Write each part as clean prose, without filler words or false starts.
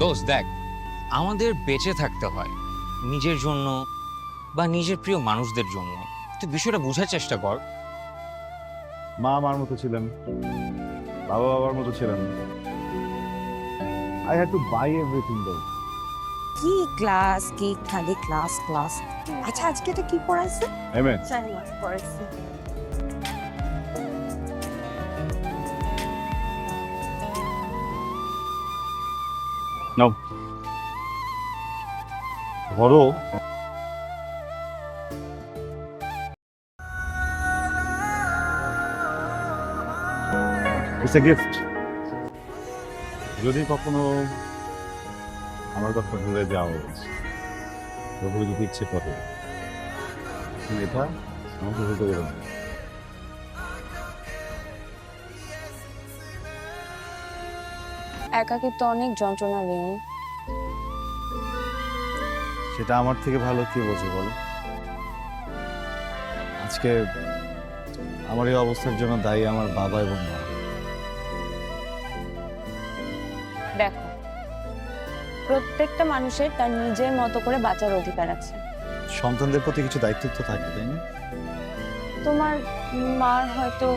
দোস্ত দেখ, আমাদের বেঁচে থাকতে হয় নিজের জন্য বা নিজের প্রিয় মানুষদের জন্য। তুই বিষয়টা বোঝার চেষ্টা কর। মা আমার মতো ছিলেন, বাবা বাবার মতো ছিলেন। I had to buy everything though. কি ক্লাস, কি খালি ক্লাস ক্লাস। আচ্ছা আজকে এটা কি পড়াইছে? এমএ জানি না পড়াইছে। নাও ধরো। It's a gift. যদি কখনো আমার কথা ভুলে যাও, তবে যদি ইচ্ছে করে তুমি এটা আমাকে বলতে পারো। একাকিত্ব অনেক যন্ত্রণা নেই। সেটা আমার থেকে ভালো কে বোঝে বলো? আজকে আমার এই অবস্থার জন্য দায়ী আমার বাবা এবং মা। দেখো, প্রত্যেকটা মানুষের তার নিজের মতো করে বাঁচার অধিকার আছে। সন্তানদের প্রতি কিছু দায়িত্ব তো থাকে, তাই না? তোমার মার হয়তো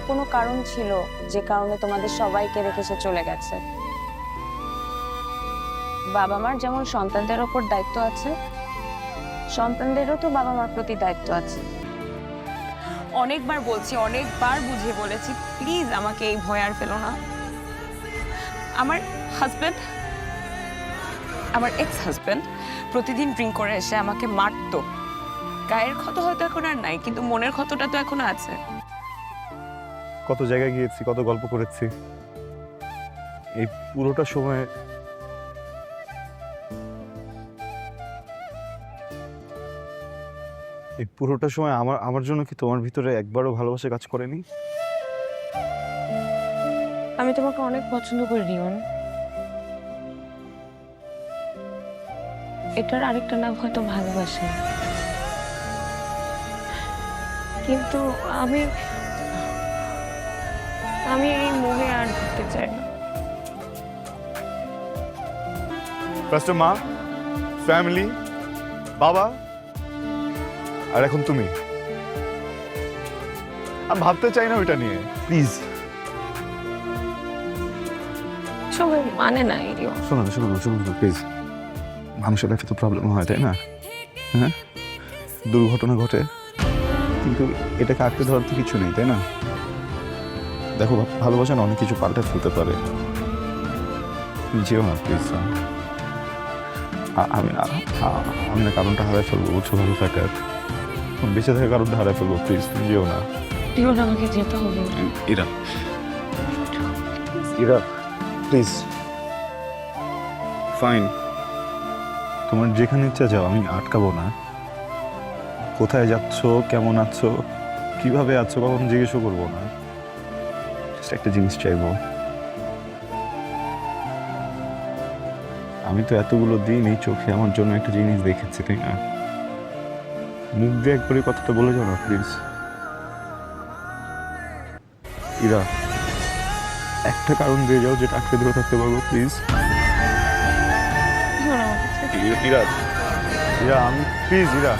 কোনো কারণ ছিল যে কারণে তোমাদের সবাইকে রেখে সে চলে গেছে। বাবা মার যেমন সন্তানদের ওপর দায়িত্ব আছে, সন্তানদেরও তো বাবা মার প্রতি দায়িত্ব আছে। অনেকবার বলছি, অনেকবার বুঝিয়ে বলেছি, প্লিজ আমাকে এই ভয় আর ফেলো না। আমার হাজবেন্ড, আমার এক্স হাজবেন্ড প্রতিদিন ড্রিঙ্ক করে এসে আমাকে মারতো। গায়ের ক্ষত হয়তো এখন আর নাই, কিন্তু মনের ক্ষতটা তো এখনো আছে। কত জায়গায় গিয়েছি, কত গল্প করেছি, এই পুরোটা সময় আমার আমার জন্য কি তোমার ভিতরে একবারও ভালোবাসা কাজ করেনি? আমি তোমাকে অনেক পছন্দ করি রিয়ন। এটার আরেকটা নাম হয়তো ভালোবাসা, কিন্তু আমি আমি এই মোহে আর ঢুকতে চাই না। ফার্স্টে মা, ফ্যামিলি, বাবা, আর এখন তুমি। আমি ভাবতে চাই না ওইটা নিয়ে, প্লিজ। সবাই মানে না এই রিয়ন। শোনো না, শোনো না, শোনো না, প্লিজ। মানুষের লাইফে তো প্রবলেম হয়, তাই না? হ্যাঁ, দুর্ঘটনা ঘটে, কিন্তু এটাকে আটকে ধরার তো কিছু নেই, তাই না? দেখো, ভালোবাসা না অনেক কিছু পাল্টে ফেলতে পারে। যেও না প্লিজ। আমি না কারণটা হারাই ফেলবো, বুঝছো? ভালো থাকার, বেঁচে থাকার কারণটা হারাই ফেলবো, প্লিজ যেও না। রিয়ন আমাকে যেতে হবে। ইরা, ইরা, প্লিজ। ফাইন, তোমার যেখানে ইচ্ছা যাও, আমি আটকাবো না। কোথায় যাচ্ছ, কেমন আছো, কিভাবে আছো, কখন জিজ্ঞেসও করবো না। Just একটা জিনিস চাইবো। আমি তো এতগুলো দিন এই চোখে আমার জন্য একটা জিনিস দেখেছি, তাই না? মুখ দিয়ে একবারই কথাটা বলে যাও না প্লিজ। ইরা, একটা কারণ দিয়ে যাও যেটা আঁকড়ে ধরে থাকতে পারবো, প্লিজ। ইরা, ইরা, আমি প্লিজ, ইরা।